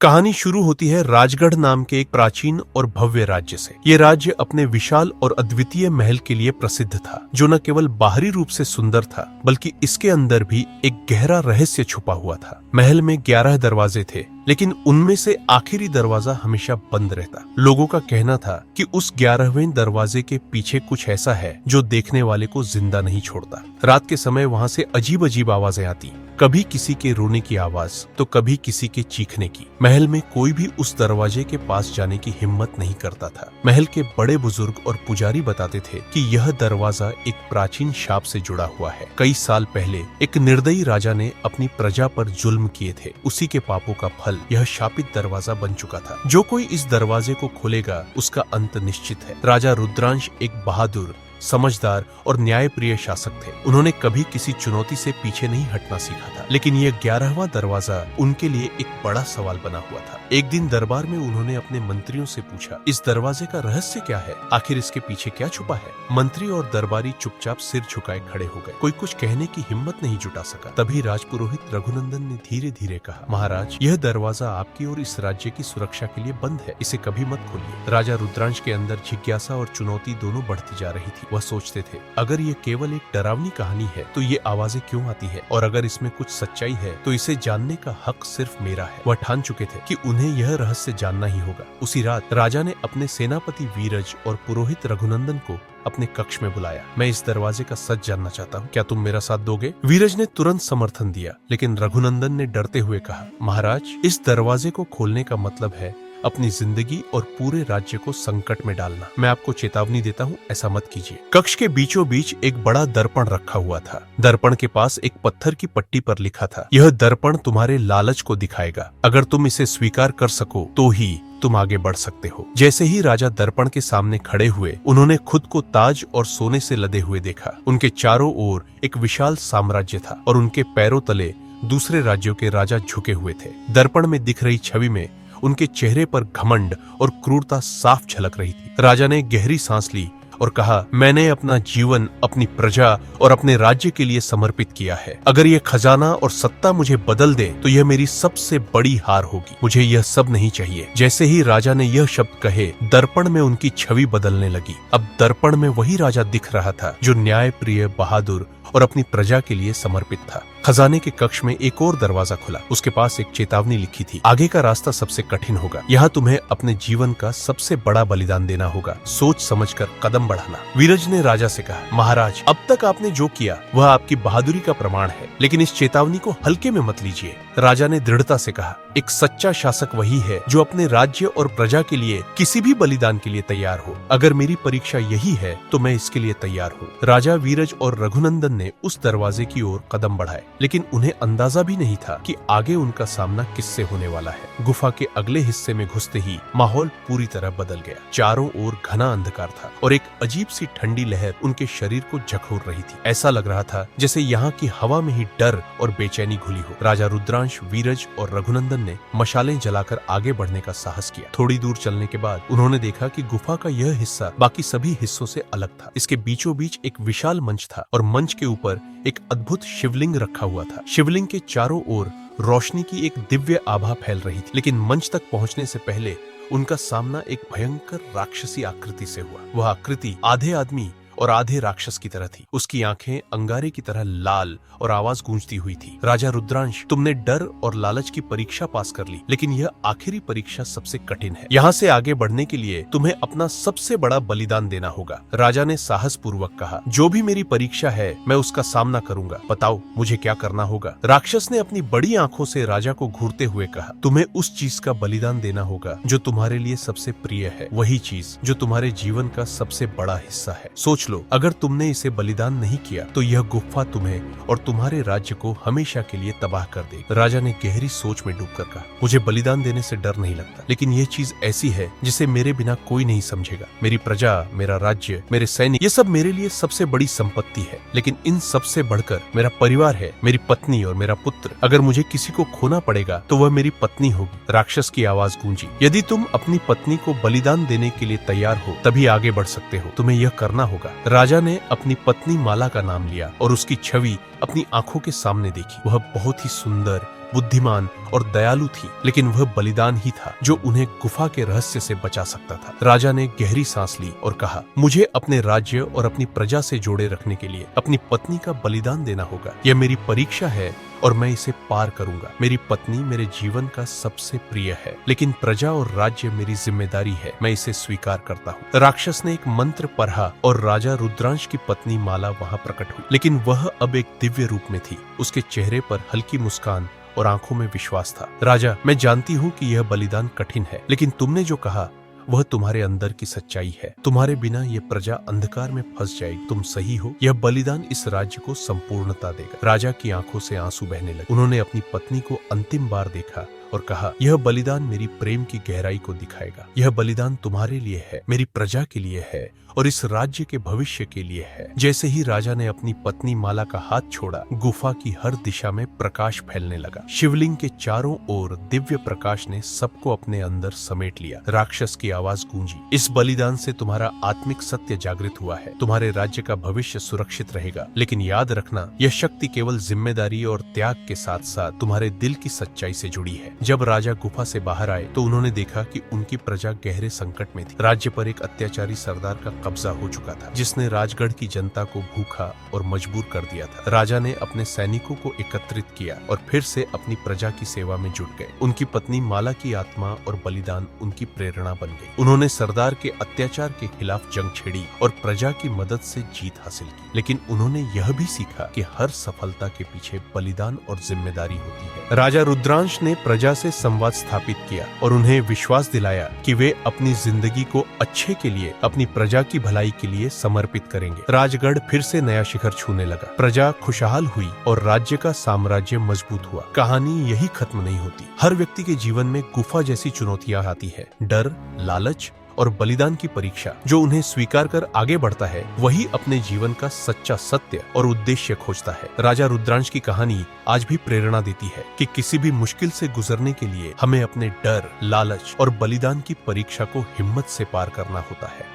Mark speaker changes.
Speaker 1: कहानी शुरू होती है राजगढ़ नाम के एक प्राचीन और भव्य राज्य से। ये राज्य अपने विशाल और अद्वितीय महल के लिए प्रसिद्ध था, जो न केवल बाहरी रूप से सुंदर था बल्कि इसके अंदर भी एक गहरा रहस्य छुपा हुआ था। महल में 11 दरवाजे थे, लेकिन उनमें से आखिरी दरवाजा हमेशा बंद रहता। लोगों का कहना था कि उस 11वें दरवाजे के पीछे कुछ ऐसा है जो देखने वाले को जिंदा नहीं छोड़ता। रात के समय वहां से अजीब अजीब आवाजें आती, कभी किसी के रोने की आवाज तो कभी किसी के चीखने की। महल में कोई भी उस दरवाजे के पास जाने की हिम्मत नहीं करता था। महल के बड़े बुजुर्ग और पुजारी बताते थे कि यह दरवाजा एक प्राचीन शाप से जुड़ा हुआ है। कई साल पहले एक निर्दयी राजा ने अपनी प्रजा पर जुल्म किए थे। उसी के पापों का फल यह शापित दरवाजा बन चुका था। जो कोई इस दरवाजे को खोलेगा उसका अंत निश्चित है। राजा रुद्रांश एक बहादुर, समझदार और न्यायप्रिय शासक थे। उन्होंने कभी किसी चुनौती से पीछे नहीं हटना सीखा था, लेकिन यह 11वां दरवाजा उनके लिए एक बड़ा सवाल बना हुआ था। एक दिन दरबार में उन्होंने अपने मंत्रियों से पूछा, इस दरवाजे का रहस्य क्या है? आखिर इसके पीछे क्या छुपा है? मंत्री और दरबारी चुपचाप सिर झुकाए खड़े हो गए। कोई कुछ कहने की हिम्मत नहीं जुटा सका। तभी राजपुरोहित रघुनंदन ने धीरे धीरे कहा, महाराज, यह दरवाजा आपकी और इस राज्य की सुरक्षा के लिए बंद है, इसे कभी मत खोलिए। राजा रुद्रांश के अंदर जिज्ञासा और चुनौती दोनों बढ़ती जा रही थी। वह सोचते थे, अगर ये केवल एक डरावनी कहानी है तो ये आवाजें क्यों आती है, और अगर इसमें कुछ सच्चाई है तो इसे जानने का हक सिर्फ मेरा है। वह ठान चुके थे कि उन्हें यह रहस्य जानना ही होगा। उसी रात राजा ने अपने सेनापति वीरज और पुरोहित रघुनंदन को अपने कक्ष में बुलाया। मैं इस दरवाजे का सच जानना चाहता हूँ, क्या तुम मेरा साथ दोगे? वीरज ने तुरंत समर्थन दिया, लेकिन रघुनंदन ने डरते हुए कहा, महाराज, इस दरवाजे को खोलने का मतलब है अपनी जिंदगी और पूरे राज्य को संकट में डालना। मैं आपको चेतावनी देता हूँ, ऐसा मत कीजिए। कक्ष के बीचों बीच एक बड़ा दर्पण रखा हुआ था। दर्पण के पास एक पत्थर की पट्टी पर लिखा था, यह दर्पण तुम्हारे लालच को दिखाएगा। अगर तुम इसे स्वीकार कर सको तो ही तुम आगे बढ़ सकते हो। जैसे ही राजा दर्पण के सामने खड़े हुए, उन्होंने खुद को ताज और सोने से लदे हुए देखा। उनके चारों ओर एक विशाल साम्राज्य था और उनके पैरों तले दूसरे राज्यों के राजा झुके हुए थे। दर्पण में दिख रही छवि में उनके चेहरे पर घमंड और क्रूरता साफ झलक रही थी। राजा ने गहरी सांस ली और कहा, मैंने अपना जीवन अपनी प्रजा और अपने राज्य के लिए समर्पित किया है। अगर यह खजाना और सत्ता मुझे बदल दे तो यह मेरी सबसे बड़ी हार होगी। मुझे यह सब नहीं चाहिए। जैसे ही राजा ने यह शब्द कहे, दर्पण में उनकी छवि बदलने लगी। अब दर्पण में वही राजा दिख रहा था जो न्यायप्रिय, बहादुर और अपनी प्रजा के लिए समर्पित था। खजाने के कक्ष में एक और दरवाजा खुला। उसके पास एक चेतावनी लिखी थी, आगे का रास्ता सबसे कठिन होगा। यहाँ तुम्हें अपने जीवन का सबसे बड़ा बलिदान देना होगा। सोच समझकर कदम बढ़ाना। वीरज ने राजा से कहा, महाराज, अब तक आपने जो किया वह आपकी बहादुरी का प्रमाण है, लेकिन इस चेतावनी को हल्के में मत लीजिए। राजा ने दृढ़ता से कहा, एक सच्चा शासक वही है जो अपने राज्य और प्रजा के लिए किसी भी बलिदान के लिए तैयार हो। अगर मेरी परीक्षा यही है तो मैं इसके लिए तैयार हूँ। राजा वीरज और रघुनंदन ने उस दरवाजे की ओर कदम बढ़ाए, लेकिन उन्हें अंदाजा भी नहीं था कि आगे उनका सामना किससे होने वाला है। गुफा के अगले हिस्से में घुसते ही माहौल पूरी तरह बदल गया। चारों ओर घना अंधकार था और एक अजीब सी ठंडी लहर उनके शरीर को झकझोर रही थी। ऐसा लग रहा था जैसे यहाँ की हवा में ही डर और बेचैनी घुली हो। राजा रुद्रांश, वीरज और रघुनंदन ने मशालें जलाकर आगे बढ़ने का साहस किया। थोड़ी दूर चलने के बाद उन्होंने देखा कि गुफा का यह हिस्सा बाकी सभी हिस्सों से अलग था। इसके बीचों बीच एक विशाल मंच था और मंच के ऊपर एक अद्भुत शिवलिंग रखा हुआ था। शिवलिंग के चारों ओर रोशनी की एक दिव्य आभा फैल रही थी, लेकिन मंच तक पहुंचने से पहले उनका सामना एक भयंकर राक्षसी आकृति से हुआ। वह आकृति आधे आदमी और आधे राक्षस की तरह थी। उसकी आंखें अंगारे की तरह लाल और आवाज गूंजती हुई थी, राजा रुद्रांश, तुमने डर और लालच की परीक्षा पास कर ली, लेकिन यह आखिरी परीक्षा सबसे कठिन है। यहाँ से आगे बढ़ने के लिए तुम्हें अपना सबसे बड़ा बलिदान देना होगा। राजा ने साहस पूर्वक कहा, जो भी मेरी परीक्षा है मैं उसका सामना करूंगा। बताओ मुझे क्या करना होगा? राक्षस ने अपनी बड़ी आंखों से राजा को घूरते हुए कहा, तुम्हें उस चीज का बलिदान देना होगा जो तुम्हारे लिए सबसे प्रिय है, वही चीज जो तुम्हारे जीवन का सबसे बड़ा हिस्सा है। सोच लो, अगर तुमने इसे बलिदान नहीं किया तो यह गुफा तुम्हें और तुम्हारे राज्य को हमेशा के लिए तबाह कर देगी। राजा ने गहरी सोच में डूबकर कहा, मुझे बलिदान देने से डर नहीं लगता, लेकिन यह चीज ऐसी है जिसे मेरे बिना कोई नहीं समझेगा। मेरी प्रजा, मेरा राज्य, मेरे सैनिक, ये सब मेरे लिए सबसे बड़ी संपत्ति है, लेकिन इन सबसे बढ़कर मेरा परिवार है, मेरी पत्नी और मेरा पुत्र। अगर मुझे किसी को खोना पड़ेगा तो वह मेरी पत्नी होगी। राक्षस की आवाज गूंजी, यदि तुम अपनी पत्नी को बलिदान देने के लिए तैयार हो तभी आगे बढ़ सकते हो। तुम्हें यह करना होगा। राजा ने अपनी पत्नी माला का नाम लिया और उसकी छवि अपनी आंखों के सामने देखी। वह बहुत ही सुंदर, बुद्धिमान और दयालु थी, लेकिन वह बलिदान ही था जो उन्हें गुफा के रहस्य से बचा सकता था। राजा ने गहरी सांस ली और कहा, मुझे अपने राज्य और अपनी प्रजा से जोड़े रखने के लिए अपनी पत्नी का बलिदान देना होगा। यह मेरी परीक्षा है और मैं इसे पार करूंगा। मेरी पत्नी मेरे जीवन का सबसे प्रिय है, लेकिन प्रजा और राज्य मेरी जिम्मेदारी है। मैं इसे स्वीकार करता हूँ। राक्षस ने एक मंत्र पढ़ा और राजा रुद्रांश की पत्नी माला वहां प्रकट हुई, लेकिन वह अब एक दिव्य रूप में थी। उसके चेहरे पर हल्की मुस्कान और आंखों में विश्वास था। राजा, मैं जानती हूँ कि यह बलिदान कठिन है, लेकिन तुमने जो कहा वह तुम्हारे अंदर की सच्चाई है। तुम्हारे बिना ये प्रजा अंधकार में फंस जाएगी। तुम सही हो। यह बलिदान इस राज्य को संपूर्णता देगा। राजा की आंखों से आंसू बहने लगे। उन्होंने अपनी पत्नी को अंतिम बार देखा और कहा, यह बलिदान मेरी प्रेम की गहराई को दिखाएगा। यह बलिदान तुम्हारे लिए है, मेरी प्रजा के लिए है और इस राज्य के भविष्य के लिए है। जैसे ही राजा ने अपनी पत्नी माला का हाथ छोड़ा, गुफा की हर दिशा में प्रकाश फैलने लगा। शिवलिंग के चारों ओर दिव्य प्रकाश ने सबको अपने अंदर समेट लिया। राक्षस की आवाज गूंजी, इस बलिदान से तुम्हारा आत्मिक सत्य जागृत हुआ है। तुम्हारे राज्य का भविष्य सुरक्षित रहेगा, लेकिन याद रखना, यह शक्ति केवल जिम्मेदारी और त्याग के साथ साथ तुम्हारे दिल की सच्चाई से जुड़ी है। जब राजा गुफा से बाहर आए तो उन्होंने देखा कि उनकी प्रजा गहरे संकट में थी। राज्य पर एक अत्याचारी सरदार का कब्जा हो चुका था, जिसने राजगढ़ की जनता को भूखा और मजबूर कर दिया था। राजा ने अपने सैनिकों को एकत्रित किया और फिर से अपनी प्रजा की सेवा में जुट गए। उनकी पत्नी माला की आत्मा और बलिदान उनकी प्रेरणा बन गई। उन्होंने सरदार के अत्याचार के खिलाफ जंग छेड़ी और प्रजा की मदद से जीत हासिल की। लेकिन उन्होंने यह भी सीखा कि हर सफलता के पीछे बलिदान और जिम्मेदारी होती है। राजा रुद्रांश ने प्रजा से संवाद स्थापित किया और उन्हें विश्वास दिलाया कि वे अपनी जिंदगी को अच्छे के लिए, अपनी प्रजा की भलाई के लिए समर्पित करेंगे। राजगढ़ फिर से नया शिखर छूने लगा। प्रजा खुशहाल हुई और राज्य का साम्राज्य मजबूत हुआ। कहानी यही खत्म नहीं होती। हर व्यक्ति के जीवन में गुफा जैसी चुनौतियां आती है। डर, लालच और बलिदान की परीक्षा। जो उन्हें स्वीकार कर आगे बढ़ता है, वही अपने जीवन का सच्चा सत्य और उद्देश्य खोजता है। राजा रुद्रांश की कहानी आज भी प्रेरणा देती है कि किसी भी मुश्किल से गुजरने के लिए हमें अपने डर, लालच और बलिदान की परीक्षा को हिम्मत से पार करना होता है।